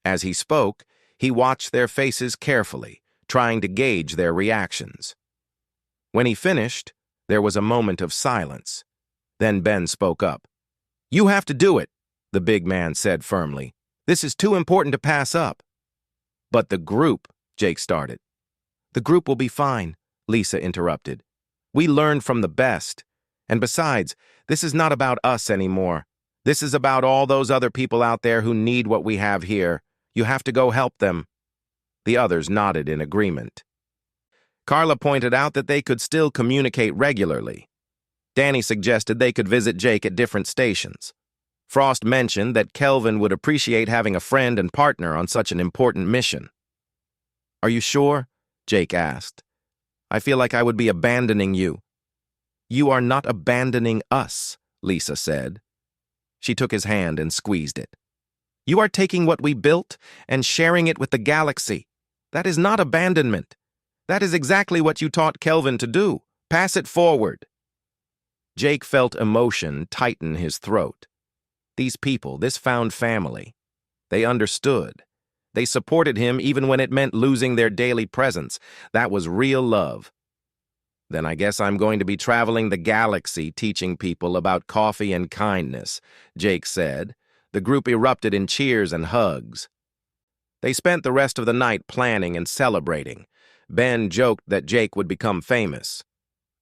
As he spoke, he watched their faces carefully, trying to gauge their reactions. When he finished, there was a moment of silence. Then Ben spoke up. "You have to do it," the big man said firmly. "This is too important to pass up." "But the group," Jake started. "The group will be fine," Lisa interrupted. "We learned from the best. And besides, this is not about us anymore. This is about all those other people out there who need what we have here. You have to go help them." The others nodded in agreement. Carla pointed out that they could still communicate regularly. Danny suggested they could visit Jake at different stations. Frost mentioned that Kelvin would appreciate having a friend and partner on such an important mission. "Are you sure?" Jake asked. "I feel like I would be abandoning you." "You are not abandoning us," Lisa said. She took his hand and squeezed it. "You are taking what we built and sharing it with the galaxy. That is not abandonment. That is exactly what you taught Kelvin to do. Pass it forward." Jake felt emotion tighten his throat. These people, this found family, they understood. They supported him even when it meant losing their daily presence. That was real love. "Then I guess I'm going to be traveling the galaxy teaching people about coffee and kindness," Jake said. The group erupted in cheers and hugs. They spent the rest of the night planning and celebrating. Ben joked that Jake would become famous.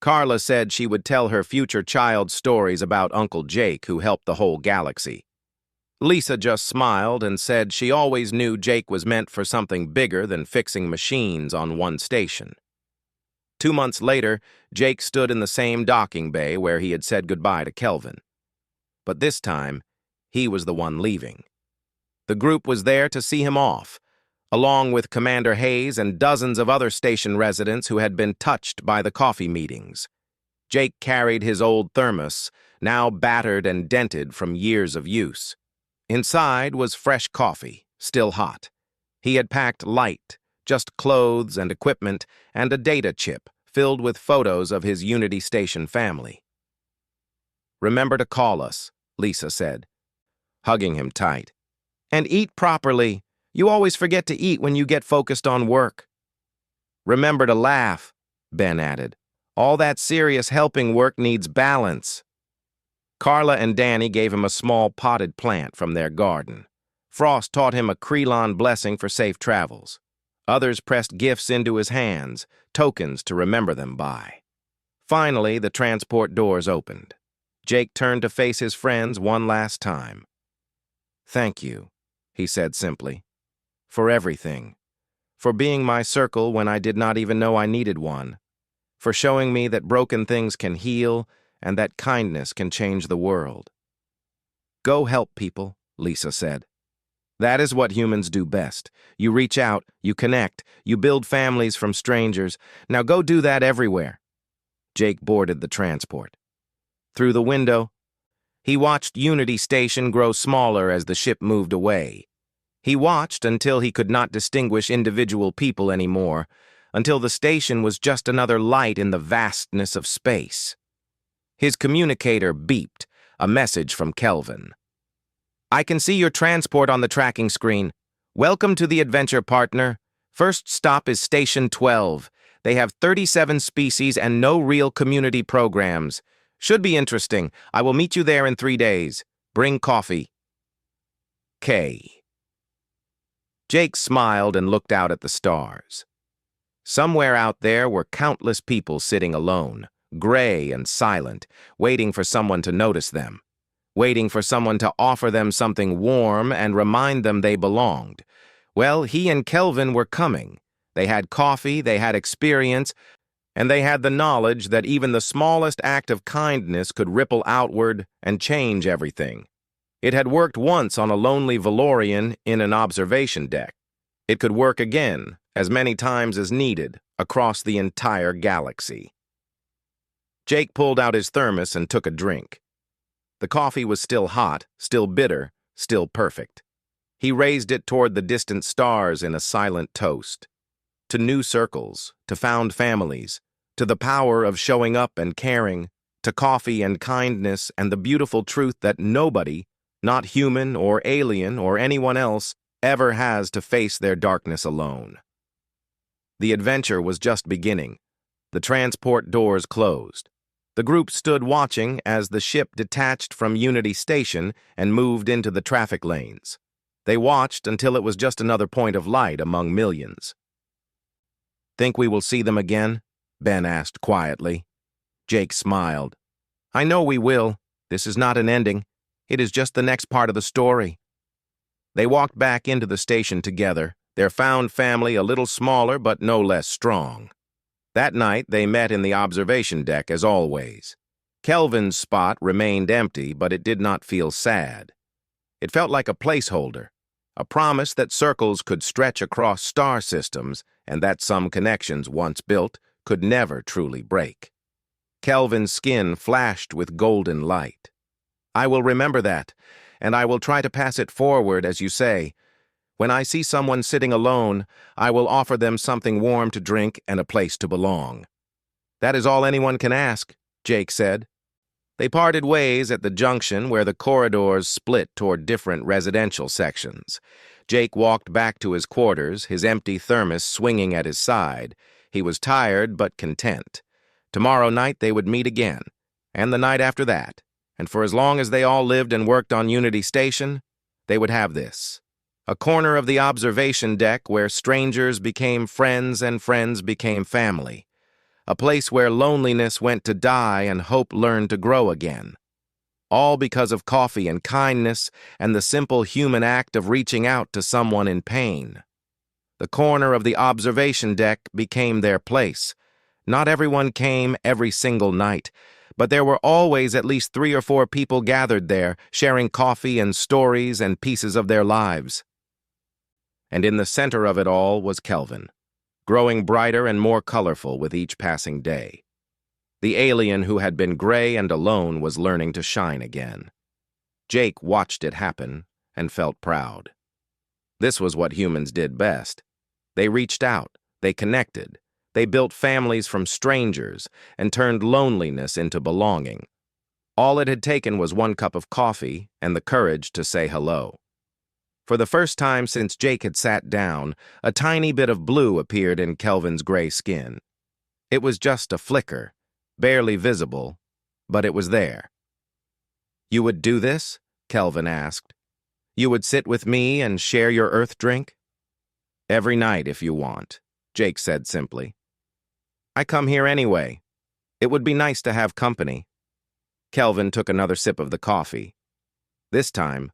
Carla said she would tell her future child stories about Uncle Jake, who helped the whole galaxy. Lisa just smiled and said she always knew Jake was meant for something bigger than fixing machines on one station. 2 months later, Jake stood in the same docking bay where he had said goodbye to Kelvin. but this time, he was the one leaving. The group was there to see him off, along with Commander Hayes and dozens of other station residents who had been touched by the coffee meetings. Jake carried his old thermos, now battered and dented from years of use. Inside was fresh coffee, still hot. He had packed light, just clothes and equipment, and a data chip filled with photos of his Unity Station family. "Remember to call us," Lisa said, hugging him tight. "And eat properly. You always forget to eat when you get focused on work." "Remember to laugh," Ben added. "All that serious helping work needs balance." Carla and Danny gave him a small potted plant from their garden. Frost taught him a Krelon blessing for safe travels. Others pressed gifts into his hands, tokens to remember them by. Finally, the transport doors opened. Jake turned to face his friends one last time. "Thank you," he said simply, "for everything. For being my circle when I did not even know I needed one. For showing me that broken things can heal and that kindness can change the world." "Go help people," Lisa said. "That is what humans do best. You reach out, you connect, you build families from strangers. Now go do that everywhere." Jake boarded the transport. Through the window, he watched Unity Station grow smaller as the ship moved away. He watched until he could not distinguish individual people anymore, until the station was just another light in the vastness of space. His communicator beeped, a message from Kelvin. "I can see your transport on the tracking screen. Welcome to the adventure, partner. First stop is Station 12. They have 37 species and no real community programs. Should be interesting. I will meet you there in 3 days. Bring coffee. K." Jake smiled and looked out at the stars. Somewhere out there were countless people sitting alone, gray and silent, waiting for someone to notice them, waiting for someone to offer them something warm and remind them they belonged. Well, he and Kelvin were coming. They had coffee, they had experience, and they had the knowledge that even the smallest act of kindness could ripple outward and change everything. It had worked once on a lonely Valorian in an observation deck. It could work again, as many times as needed, across the entire galaxy. Jake pulled out his thermos and took a drink. The coffee was still hot, still bitter, still perfect. He raised it toward the distant stars in a silent toast. To new circles, to found families, to the power of showing up and caring, to coffee and kindness and the beautiful truth that nobody, not human or alien or anyone else, ever has to face their darkness alone. The adventure was just beginning. The transport doors closed. The group stood watching as the ship detached from Unity Station and moved into the traffic lanes. They watched until it was just another point of light among millions. "Think we will see them again?" Ben asked quietly. Jake smiled. "I know we will. This is not an ending. It is just the next part of the story." They walked back into the station together, their found family a little smaller but no less strong. That night, they met in the observation deck as always. Kelvin's spot remained empty, but it did not feel sad. It felt like a placeholder, a promise that circles could stretch across star systems and that some connections once built could never truly break. Kelvin's skin flashed with golden light. "I will remember that, and I will try to pass it forward, as you say. When I see someone sitting alone, I will offer them something warm to drink and a place to belong." "That is all anyone can ask," Jake said. They parted ways at the junction where the corridors split toward different residential sections. Jake walked back to his quarters, his empty thermos swinging at his side. He was tired but content. Tomorrow night they would meet again, and the night after that, and for as long as they all lived and worked on Unity Station, they would have this. A corner of the observation deck where strangers became friends and friends became family. A place where loneliness went to die and hope learned to grow again. All because of coffee and kindness and the simple human act of reaching out to someone in pain. The corner of the observation deck became their place. Not everyone came every single night, but there were always at least 3 or 4 people gathered there, sharing coffee and stories and pieces of their lives. And in the center of it all was Kelvin, growing brighter and more colorful with each passing day. The alien who had been gray and alone was learning to shine again. Jake watched it happen and felt proud. This was what humans did best. They reached out, they connected, they built families from strangers and turned loneliness into belonging. All it had taken was 1 cup of coffee and the courage to say hello. For the first time since Jake had sat down, a tiny bit of blue appeared in Kelvin's gray skin. It was just a flicker, barely visible, but it was there. "You would do this?" Kelvin asked. "You would sit with me and share your earth drink?" "Every night if you want," Jake said simply. "I come here anyway. It would be nice to have company." Kelvin took another sip of the coffee. This time,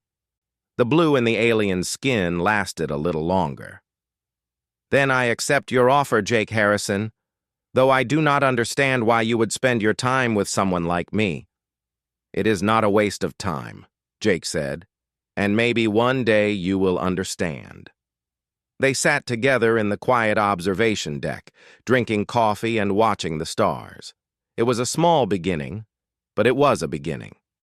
the blue in the alien's skin lasted a little longer. "Then I accept your offer, Jake Harrison, though I do not understand why you would spend your time with someone like me." "It is not a waste of time," Jake said, "and maybe one day you will understand." They sat together in the quiet observation deck, drinking coffee and watching the stars. It was a small beginning, but it was a beginning.